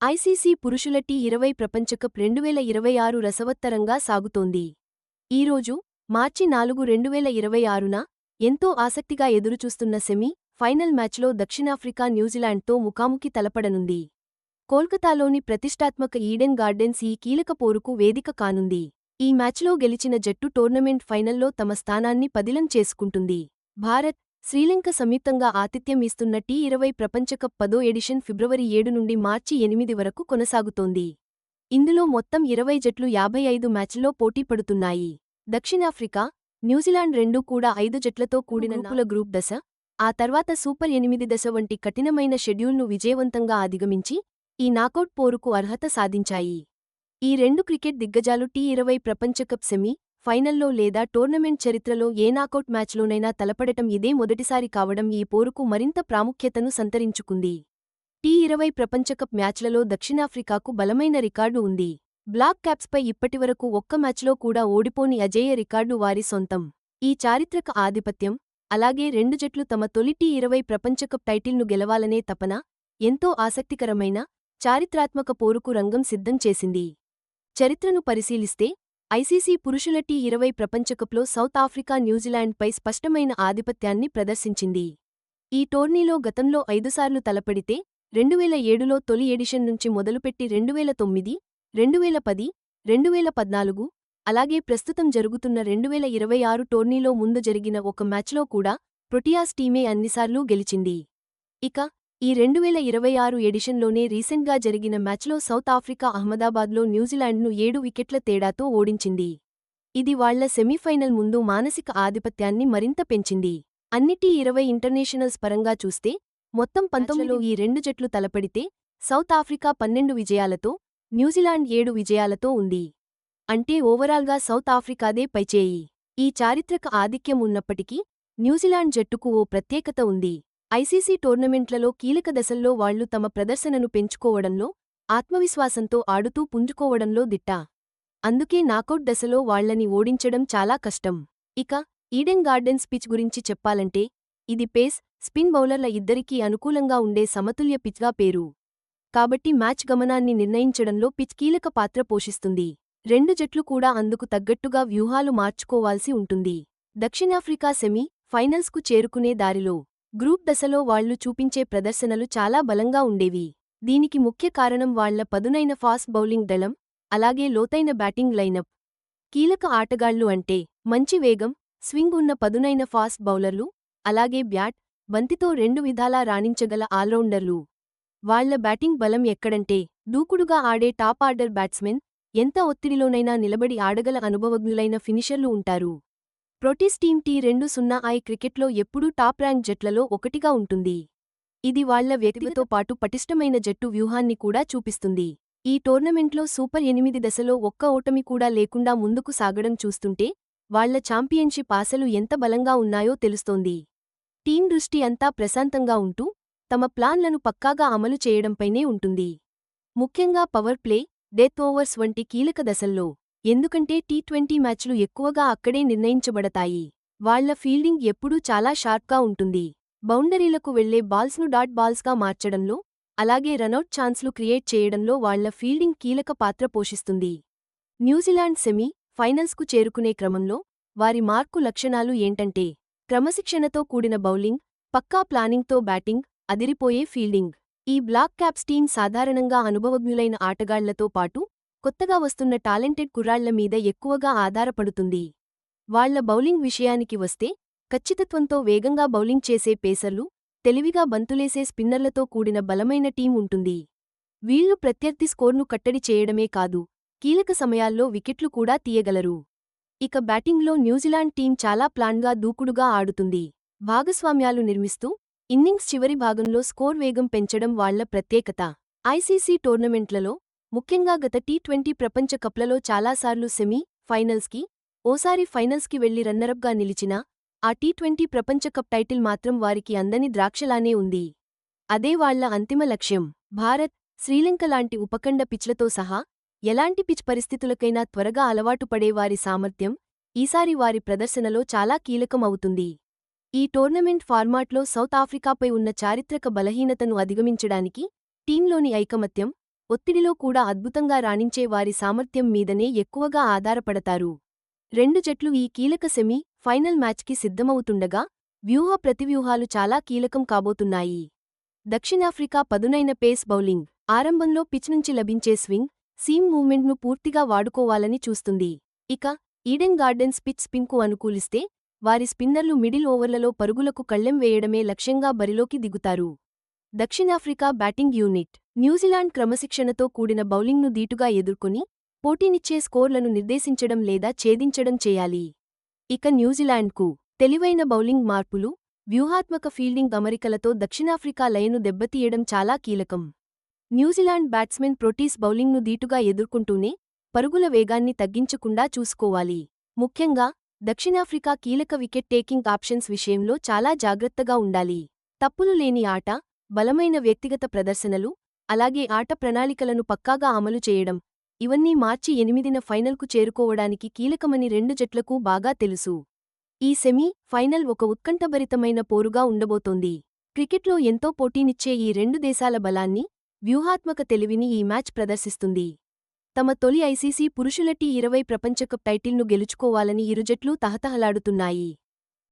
ICC పురుషుల T20 ప్రపంచకప్ 2026 రసవత్తరంగా సాగుతోంది. ఈరోజు మార్చి 4, 2026న ఎంతో ఆసక్తిగా ఎదురుచూస్తున్న సెమీ ఫైనల్ మ్యాచ్లో దక్షిణాఫ్రికా న్యూజిలాండ్తో ముఖాముఖి తలపడనుంది. కోల్కతాలోని ప్రతిష్టాత్మక ఈడెన్ గార్డెన్స్ ఈ కీలక పోరుకు వేదిక కానుంది. ఈ మ్యాచ్లో గెలిచిన జట్టు టోర్నమెంట్ ఫైనల్లో తమ స్థానాన్ని పదిలం చేసుకుంటుంది. భారత్, శ్రీలంక సంయుక్తంగా ఆతిథ్యం ఇస్తున్న టీ20 ప్రపంచకప్ 10వ ఎడిషన్ ఫిబ్రవరి 7 నుండి మార్చి 8 వరకు కొనసాగుతోంది. ఇందులో మొత్తం 20 జట్లు 55 మ్యాచ్ల్లో పోటీ పడుతున్నాయి. దక్షిణాఫ్రికా, న్యూజిలాండ్ రెండూ కూడా 5 జట్లతో కూడిన గ్రూప్ దశ, ఆ తర్వాత సూపర్ 8 దశ వంటి కఠినమైన షెడ్యూల్ను విజయవంతంగా అధిగమించి ఈ నాకౌట్ పోరుకు అర్హత సాధించాయి. ఈ రెండు క్రికెట్ దిగ్గజాలు టీ20 ప్రపంచకప్ సెమీ ఫైనల్లో లేదా టోర్నమెంట్ చరిత్రలో ఏ నాకౌట్ మ్యాచ్లోనైనా తలపడటం ఇదే మొదటిసారి కావడం ఈ పోరుకు మరింత ప్రాముఖ్యతను సంతరించుకుంది. టీ20 ప్రపంచకప్ మ్యాచ్లలో దక్షిణాఫ్రికాకు బలమైన రికార్డు ఉంది. బ్లాక్ క్యాప్స్పై ఇప్పటివరకు ఒక్క మ్యాచ్లో కూడా ఓడిపోని అజేయ రికార్డు వారి సొంతం. ఈ చారిత్రక ఆధిపత్యం, అలాగే రెండు జట్లు తమ తొలి టీ20 ప్రపంచకప్ టైటిల్ను గెలవాలనే తపన ఎంతో ఆసక్తికరమైన, చారిత్రాత్మక పోరుకు రంగం సిద్ధం చేసింది. చరిత్రను పరిశీలిస్తే ఐసీసీ పురుషుల టీ20 ప్రపంచకప్లో సౌత్ ఆఫ్రికా న్యూజిలాండ్పై స్పష్టమైన ఆధిపత్యాన్ని ప్రదర్శించింది. ఈ టోర్నీలో గతంలో 5 సార్లు తలపడితే 2007లో తొలి ఎడిషన్ నుంచి మొదలుపెట్టి 2009, 2010, 2014, అలాగే ప్రస్తుతం జరుగుతున్న 2026 టోర్నీలో ముందు జరిగిన ఒక మ్యాచ్లో కూడా ప్రొటియాస్ టీమే అన్నిసార్లూ గెలిచింది. ఇక ఈ 2026 ఎడిషన్లోనే రీసెంట్గా జరిగిన మ్యాచ్లో సౌత్ ఆఫ్రికా అహ్మదాబాద్లో న్యూజిలాండ్ను 7 వికెట్ల తేడాతో ఓడించింది. ఇది వాళ్ల సెమీఫైనల్ ముందు మానసిక ఆధిపత్యాన్ని మరింత పెంచింది. అన్ని టీ20 ఇంటర్నేషనల్స్ పరంగా చూస్తే మొత్తం 19లో ఈ రెండు జట్లు తలపడితే సౌత్ ఆఫ్రికా 12 విజయాలతో, న్యూజిలాండ్ 7 విజయాలతో ఉంది. అంటే ఓవరాల్గా సౌత్ ఆఫ్రికాదే పైచేయి. ఈ చారిత్రక ఆధిక్యం ఉన్నప్పటికీ న్యూజిలాండ్ జట్టుకు ఓ ప్రత్యేకత ఉంది. ఐసీసీ టోర్నమెంట్లలో కీలక దశల్లో వాళ్లు తమ ప్రదర్శనను పెంచుకోవడంలో, ఆత్మవిశ్వాసంతో ఆడుతూ పుంజుకోవడంలో దిట్ట. అందుకే నాకౌట్ దశలో వాళ్లని ఓడించడం చాలా కష్టం. ఇక ఈడెన్ గార్డెన్స్ పిచ్ గురించి చెప్పాలంటే ఇది పేస్, స్పిన్ బౌలర్ల ఇద్దరికీ అనుకూలంగా ఉండే సమతుల్య పిచ్గా పేరు. కాబట్టి మ్యాచ్ గమనాన్ని నిర్ణయించడంలో పిచ్ కీలక పాత్ర పోషిస్తుంది. రెండు జట్లు కూడా అందుకు తగ్గట్టుగా వ్యూహాలు మార్చుకోవాల్సి ఉంటుంది. దక్షిణాఫ్రికా సెమీ ఫైనల్స్కు చేరుకునే దారిలో గ్రూప్ దశలో వాళ్లు చూపించే ప్రదర్శనలు చాలా బలంగా ఉండేవి. దీనికి ముఖ్య కారణం వాళ్ల పదునైన ఫాస్ట్ బౌలింగ్ దళం, అలాగే లోతైన బ్యాటింగ్ లైనప్. కీలక ఆటగాళ్లు అంటే మంచి వేగం, స్వింగ్ ఉన్న పదునైన ఫాస్ట్ బౌలర్లు, అలాగే బ్యాట్, బంతితో రెండు విధాలా రాణించగల ఆల్రౌండర్లు. వాళ్ల బ్యాటింగ్ బలం ఎక్కడంటే దూకుడుగా ఆడే టాప్ ఆర్డర్ బ్యాట్స్మెన్, ఎంత ఒత్తిడిలోనైనా నిలబడి ఆడగల అనుభవజ్ఞులైన ఫినిషర్లు ఉంటారు. ప్రొటీస్ టీమ్ టీ20 క్రికెట్లో ఎప్పుడూ టాప్ ర్యాంక్ జట్లలో ఒకటిగా ఉంటుంది. ఇది వాళ్ల వ్యక్తిగతో పాటు పటిష్టమైన జట్టు వ్యూహాన్ని కూడా చూపిస్తుంది. ఈ టోర్నమెంట్లో సూపర్ 8 దశలో ఒక్క ఓటమి కూడా లేకుండా ముందుకు సాగడం చూస్తుంటే వాళ్ల ఛాంపియన్షిప్ ఆశలు ఎంత బలంగా ఉన్నాయో తెలుస్తోంది. టీం దృష్టి అంతా ప్రశాంతంగా ఉంటూ తమ ప్లాన్లను పక్కాగా అమలు చేయడంపైనే ఉంటుంది. ముఖ్యంగా పవర్ ప్లే, డెత్ ఓవర్స్ వంటి కీలక దశల్లో. ఎందుకంటే టీ20 మ్యాచ్లు ఎక్కువగా అక్కడే నిర్ణయించబడతాయి. వాళ్ల ఫీల్డింగ్ ఎప్పుడూ చాలా షార్ప్గా ఉంటుంది. బౌండరీలకు వెళ్లే బాల్స్ను డాట్ బాల్స్గా మార్చడంలో, అలాగే రనౌట్ ఛాన్స్లు క్రియేట్ చేయడంలో వాళ్ల ఫీల్డింగ్ కీలక పాత్ర పోషిస్తుంది. న్యూజిలాండ్ సెమీ ఫైనల్స్కు చేరుకునే క్రమంలో వారి మార్కు లక్షణాలు ఏంటంటే క్రమశిక్షణతో కూడిన బౌలింగ్, పక్కా ప్లానింగ్తో బ్యాటింగ్, అదిరిపోయే ఫీల్డింగ్. ఈ బ్లాక్ క్యాప్స్ టీం సాధారణంగా అనుభవజ్ఞులైన ఆటగాళ్లతో పాటు కొత్తగా వస్తున్న టాలెంటెడ్ కుర్రాళ్ల మీద ఎక్కువగా ఆధారపడుతుంది. వాళ్ల బౌలింగ్ విషయానికి వస్తే ఖచ్చితత్వంతో వేగంగా బౌలింగ్ చేసే పేసర్లు, తెలివిగా బంతులేసే స్పిన్నర్లతో కూడిన బలమైన టీం ఉంటుంది. వీళ్లు ప్రత్యర్థి స్కోర్ను కట్టడి చేయడమే కాదు, కీలక సమయాల్లో వికెట్లు కూడా తీయగలరు. ఇక బ్యాటింగ్లో న్యూజిలాండ్ టీం చాలా ప్లాన్గా దూకుడుగా ఆడుతుంది. భాగస్వామ్యాలు నిర్మిస్తూ ఇన్నింగ్స్ చివరి భాగంలో స్కోర్ వేగం పెంచడం వాళ్ల ప్రత్యేకత. ఐసీసీ టోర్నమెంట్లలో, ముఖ్యంగా గత టీ20 ప్రపంచ కప్లలో చాలాసార్లు సెమీ ఫైనల్స్కి, ఓసారి ఫైనల్స్కి వెళ్లి రన్నరప్గా నిలిచినా ఆ టీ20 ప్రపంచ కప్ టైటిల్ మాత్రం వారికి అందని ద్రాక్షలానే ఉంది. అదే వాళ్ల అంతిమ లక్ష్యం. భారత్, శ్రీలంక లాంటి ఉపఖండ పిచ్లతో సహా ఎలాంటి పిచ్ పరిస్థితులకైనా త్వరగా అలవాటు పడే వారి సామర్థ్యం ఈసారి వారి ప్రదర్శనలో చాలా కీలకం అవుతుంది. ఈ టోర్నమెంట్ ఫార్మాట్లో సౌత్ ఆఫ్రికాపై ఉన్న చారిత్రక బలహీనతను అధిగమించడానికి టీంలోని ఐకమత్యం, ఒత్తిడిలో కూడా అద్భుతంగా రాణించే వారి సామర్థ్యం మీదనే ఎక్కువగా ఆధారపడతారు. రెండు జట్లు ఈ కీలక సెమీ ఫైనల్ మ్యాచ్కి సిద్ధమవుతుండగా వ్యూహ ప్రతివ్యూహాలు చాలా కీలకం కాబోతున్నాయి. దక్షిణాఫ్రికా పదునైన పేస్ బౌలింగ్, ఆరంభంలో పిచ్ నుంచి లభించే స్వింగ్, సీమ్ మూవ్మెంట్ను పూర్తిగా వాడుకోవాలని చూస్తుంది. ఇక ఈడెన్ గార్డెన్స్ పిచ్ స్పిన్కు అనుకూలిస్తే వారి స్పిన్నర్లు మిడిల్ ఓవర్లలో పరుగులకు కళ్లెం వేయడమే లక్ష్యంగా బరిలోకి దిగుతారు. దక్షిణాఫ్రికా బ్యాటింగ్ యూనిట్, న్యూజిలాండ్ క్రమశిక్షణతో కూడిన బౌలింగ్ను దీటుగా ఎదుర్కొని పోటీనిచ్చే స్కోర్లను నిర్దేశించడం లేదా ఛేదించడం చేయాలి. ఇక న్యూజిలాండ్కు తెలివైన బౌలింగ్ మార్పులు, వ్యూహాత్మక ఫీల్డింగ్ అమరికలతో దక్షిణాఫ్రికా లయను దెబ్బతీయడం చాలా కీలకం. న్యూజిలాండ్ బ్యాట్స్మెన్ ప్రొటీస్ బౌలింగ్ను దీటుగా ఎదుర్కొంటూనే పరుగుల వేగాన్ని తగ్గించకుండా చూసుకోవాలి. ముఖ్యంగా దక్షిణాఫ్రికా కీలక వికెట్ టేకింగ్ ఆప్షన్స్ విషయంలో చాలా జాగ్రత్తగా ఉండాలి. తప్పులు లేని ఆట, బలమైన వ్యక్తిగత ప్రదర్శనలు, అలాగే ఆట ప్రణాళికలను పక్కాగా అమలు చేయడం, ఇవన్నీ మార్చి 8న ఫైనల్కు చేరుకోవడానికి కీలకమని రెండు జట్లకూ బాగా తెలుసు. ఈ సెమీ ఫైనల్ ఒక ఉత్కంఠభరితమైన పోరుగా ఉండబోతోంది. క్రికెట్లో ఎంతో పోటీనిచ్చే ఈ రెండు దేశాల బలాన్ని, వ్యూహాత్మక తెలివిని ఈ మ్యాచ్ ప్రదర్శిస్తుంది. తమ తొలి ఐసీసీ పురుషుల టీ20 ప్రపంచకప్ టైటిల్ను గెలుచుకోవాలని ఇరు జట్లూ తహతహలాడుతున్నాయి.